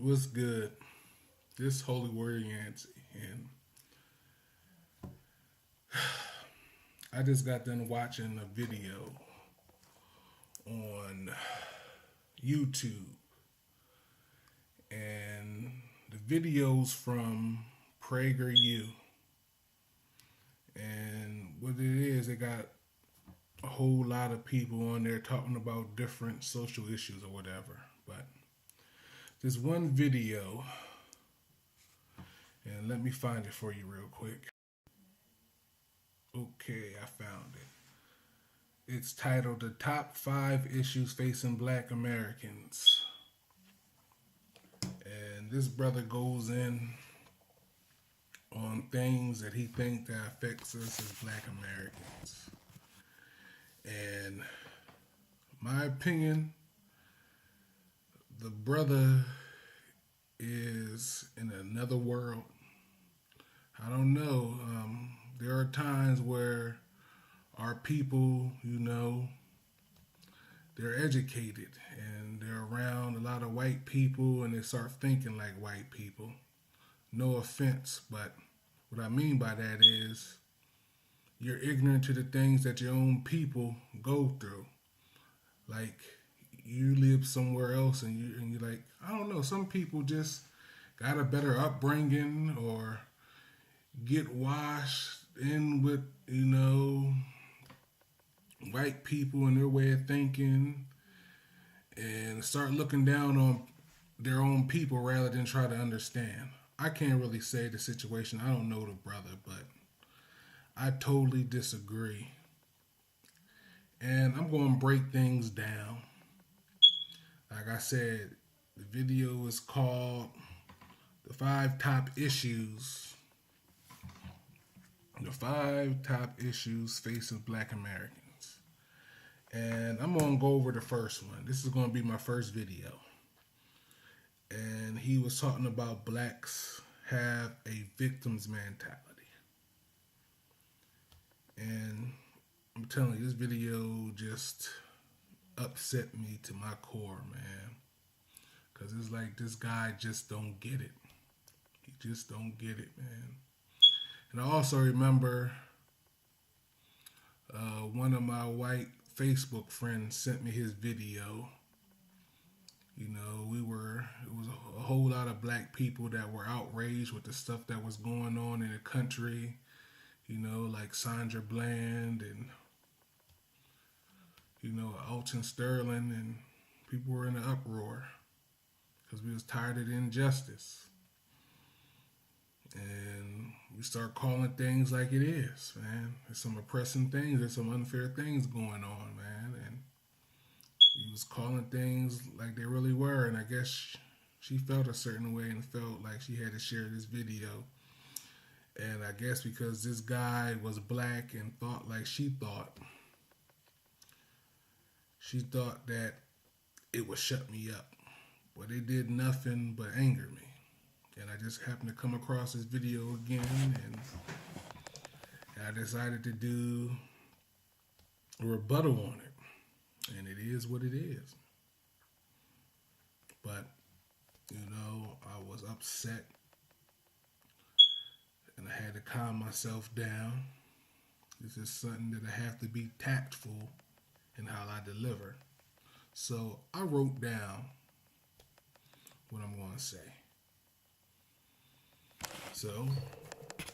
What's good? This Holywarrioryancy, and I just got done watching a video on YouTube, and the video's from PragerU, and what it is, they got a whole lot of people on there talking about different social issues or whatever. But there's one video, and let me find it for you real quick. Okay, I found it. It's titled "The Top 5 Issues Facing Black Americans." And this brother goes in on things that he thinks that affects us as black Americans. And my opinion, the brother is in another world. I don't know. There are times where our people, they're educated and they're around a lot of white people and they start thinking like white people. No offense, but what I mean by that is you're ignorant to the things that your own people go through. Like you live somewhere else and you're like, I don't know, some people just got a better upbringing or get washed in with, white people and their way of thinking and start looking down on their own people rather than try to understand. I can't really say the situation. I don't know the brother, but I totally disagree. And I'm going to break things down. Like I said, the video is called The 5 Top Issues. The 5 Top Issues Facing Black Americans. And I'm going to go over the first one. This is going to be my first video. And he was talking about blacks have a victim's mentality. And I'm telling you, this video just upset me to my core, man. Because it's like this guy just don't get it. He just don't get it, man. And I also remember one of my white Facebook friends sent me his video. It was a whole lot of black people that were outraged with the stuff that was going on in the country. Like Sandra Bland and, Alton Sterling, and people were in an uproar because we was tired of the injustice. And we start calling things like it is, man. There's some oppressing things, there's some unfair things going on, man. And he was calling things like they really were, and I guess she felt a certain way and felt like she had to share this video. And I guess because this guy was black and thought like she thought that it would shut me up. But it did nothing but anger me. And I just happened to come across this video again, and I decided to do a rebuttal on it. And it is what it is. But, I was upset, and I had to calm myself down. This is something that I have to be tactful in how I deliver. So I wrote down what I'm going to say. So,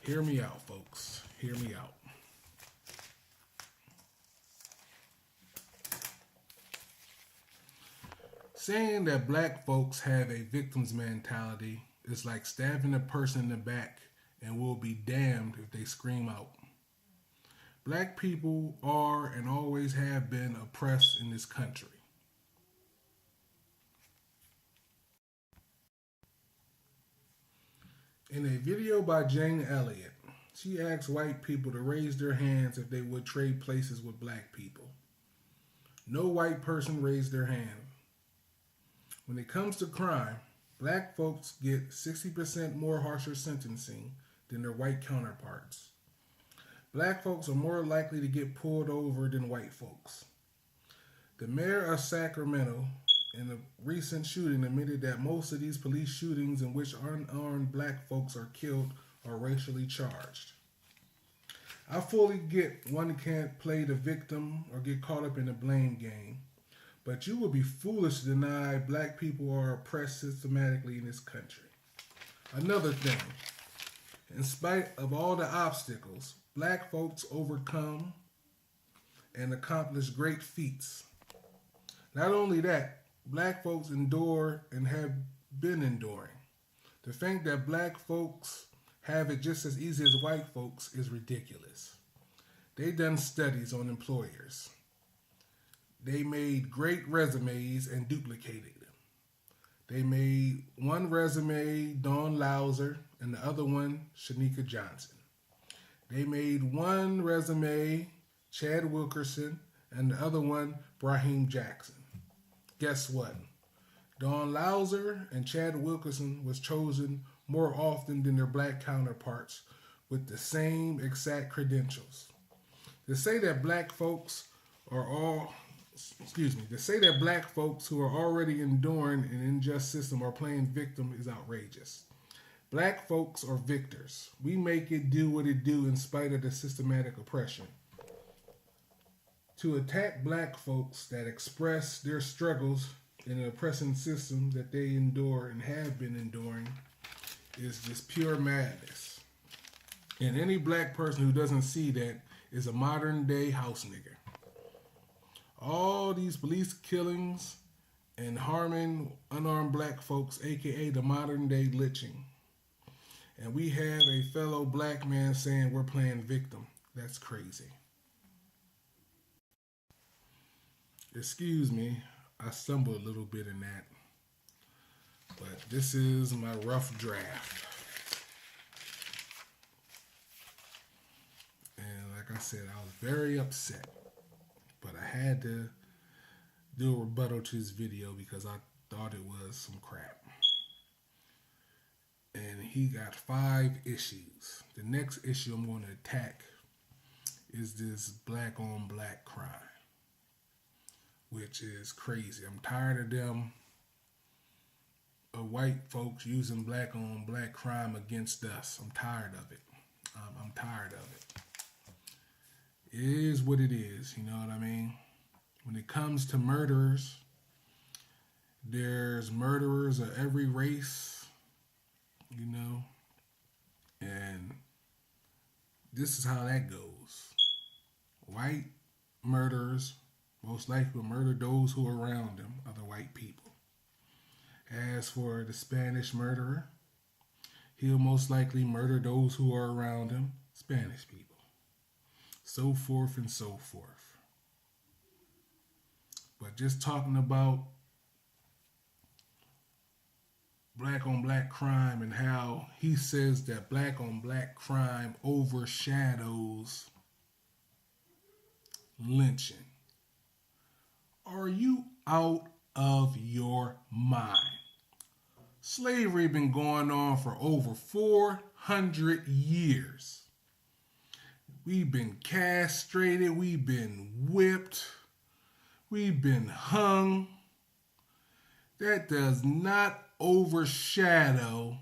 hear me out, folks. Hear me out. Saying that black folks have a victim's mentality is like stabbing a person in the back and will be damned if they scream out. Black people are and always have been oppressed in this country. In a video by Jane Elliott, she asked white people to raise their hands if they would trade places with black people. No white person raised their hand. When it comes to crime, black folks get 60% more harsher sentencing than their white counterparts. Black folks are more likely to get pulled over than white folks. The mayor of Sacramento in a recent shooting admitted that most of these police shootings in which unarmed black folks are killed are racially charged. I fully get one can't play the victim or get caught up in the blame game, but you would be foolish to deny black people are oppressed systematically in this country. Another thing, in spite of all the obstacles, black folks overcome and accomplish great feats. Not only that, black folks endure and have been enduring. To think that black folks have it just as easy as white folks is ridiculous. They done studies on employers. They made great resumes and duplicated them. They made one resume Dawn Lauser and the other one Shanika Johnson. They made one resume Chad Wilkerson and the other one Brahim Jackson. Guess what? Dawn Lauser and Chad Wilkerson was chosen more often than their black counterparts with the same exact credentials. To say that black folks who are already enduring an unjust system or playing victim is outrageous. Black folks are victors. We make it do what it do in spite of the systematic oppression. To attack black folks that express their struggles in an oppressing system that they endure and have been enduring is just pure madness. And any black person who doesn't see that is a modern day house nigger. All these police killings and harming unarmed black folks, aka the modern day lynching. And we have a fellow black man saying we're playing victim. That's crazy. Excuse me, I stumbled a little bit in that. But this is my rough draft. And like I said, I was very upset. But I had to do a rebuttal to this video because I thought it was some crap. And he got 5 issues. The next issue I'm going to attack is this black on black crime, which is crazy. I'm tired of them white folks using black on black crime against us. I'm tired of it. I'm tired of it. It is what it is, you know what I mean? When it comes to murderers, there's murderers of every race, you know, and this is how that goes. White murderers most likely will murder those who are around them, other white people. As for the Spanish murderer, he'll most likely murder those who are around him, Spanish people. So forth and so forth. But just talking about black on black crime and how he says that black on black crime overshadows lynching. Are you out of your mind? Slavery been going on for over 400 years. We've been castrated, we've been whipped, we've been hung. That does not overshadow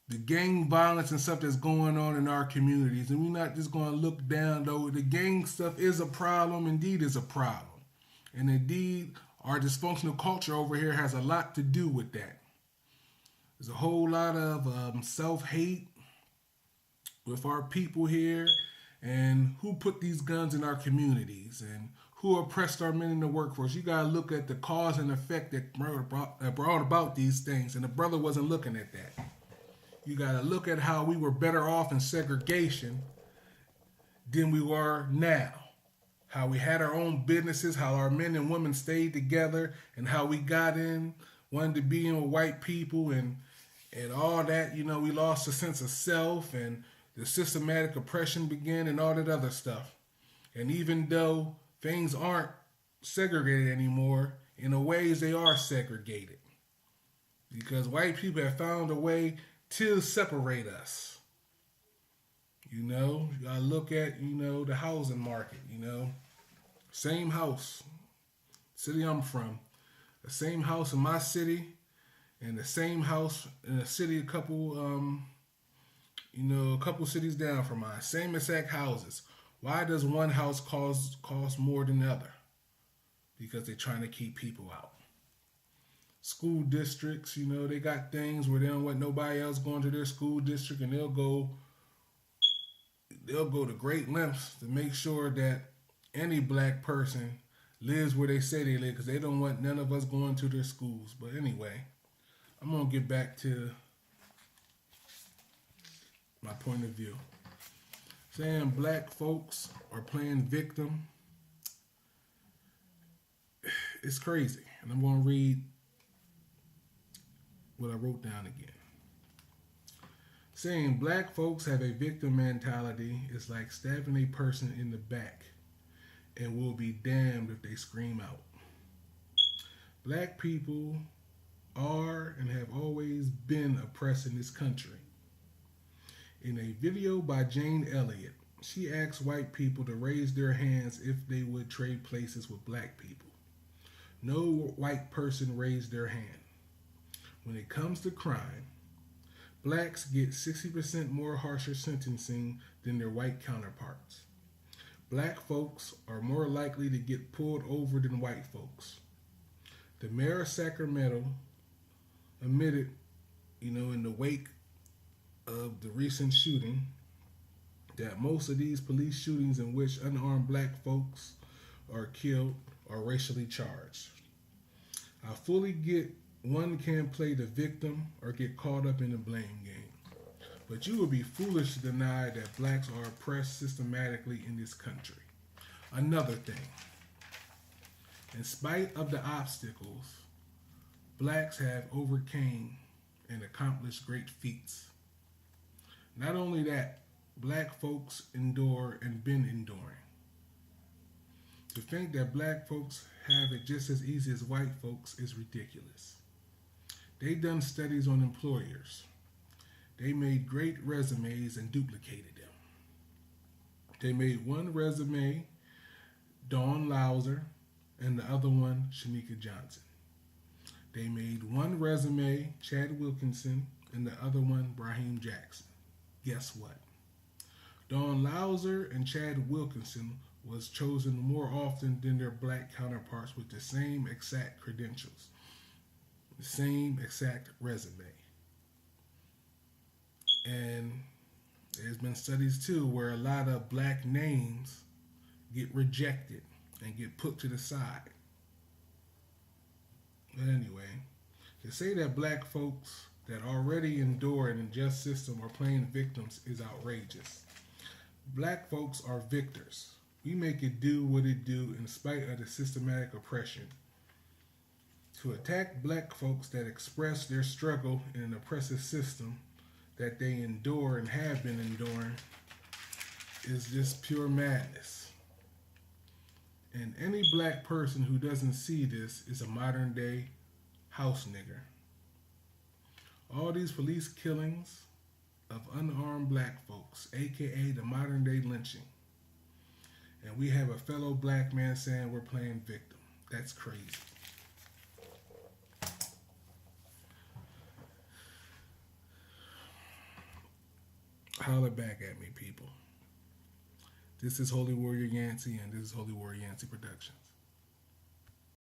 the gang violence and stuff that's going on in our communities. And we're not just going to look down, though. The gang stuff is a problem, indeed is a problem. And indeed, our dysfunctional culture over here has a lot to do with that. There's a whole lot of self-hate with our people here, and who put these guns in our communities, and who oppressed our men in the workforce. You got to look at the cause and effect that brought about these things, and the brother wasn't looking at that. You got to look at how we were better off in segregation than we were now. How we had our own businesses, how our men and women stayed together, and how we got in, wanted to be in with white people, and all that. You know, we lost a sense of self, and the systematic oppression began, and all that other stuff. And even though things aren't segregated anymore, in a ways they are segregated. Because white people have found a way to separate us. You know, you gotta look at, the housing market, Same house, city I'm from. The same house in my city and the same house in a city a couple cities down from mine. Same exact houses. Why does one house cost more than the other? Because they're trying to keep people out. School districts, they got things where they don't want nobody else going to their school district, and they'll go to great lengths to make sure that any black person lives where they say they live, because they don't want none of us going to their schools. But anyway, I'm going to get back to my point of view. Saying black folks are playing victim, it's crazy. And I'm going to read what I wrote down again. Saying black folks have a victim mentality is like stabbing a person in the back and will be damned if they scream out. Black people are and have always been oppressed in this country. In a video by Jane Elliott, she asked white people to raise their hands if they would trade places with black people. No white person raised their hand. When it comes to crime, blacks get 60% more harsher sentencing than their white counterparts. Black folks are more likely to get pulled over than white folks. The mayor of Sacramento admitted, in the wake of the recent shooting, that most of these police shootings in which unarmed black folks are killed are racially charged. I fully get one can't play the victim or get caught up in the blame game. But you would be foolish to deny that blacks are oppressed systematically in this country. Another thing, in spite of the obstacles, blacks have overcame and accomplished great feats. Not only that, black folks endure and been enduring. To think that black folks have it just as easy as white folks is ridiculous. They done studies on employers. They made great resumes and duplicated them. They made one resume, Dawn Lauser, and the other one, Shanika Johnson. They made one resume, Chad Wilkinson, and the other one, Raheem Jackson. Guess what? Dawn Lauser and Chad Wilkinson was chosen more often than their black counterparts with the same exact credentials, the same exact resume. And there's been studies too where a lot of black names get rejected and get put to the side. But anyway, to say that black folks that already endure an unjust system are playing victims is outrageous. Black folks are victors. We make it do what it do in spite of the systematic oppression. To attack black folks that express their struggle in an oppressive system that they endure and have been enduring is just pure madness. And any black person who doesn't see this is a modern day house nigger. All these police killings of unarmed black folks, aka the modern day lynching. And we have a fellow black man saying we're playing victim. That's crazy. Holler back at me, people. This is Holywarrioryancy, and this is Holywarrioryancy Production.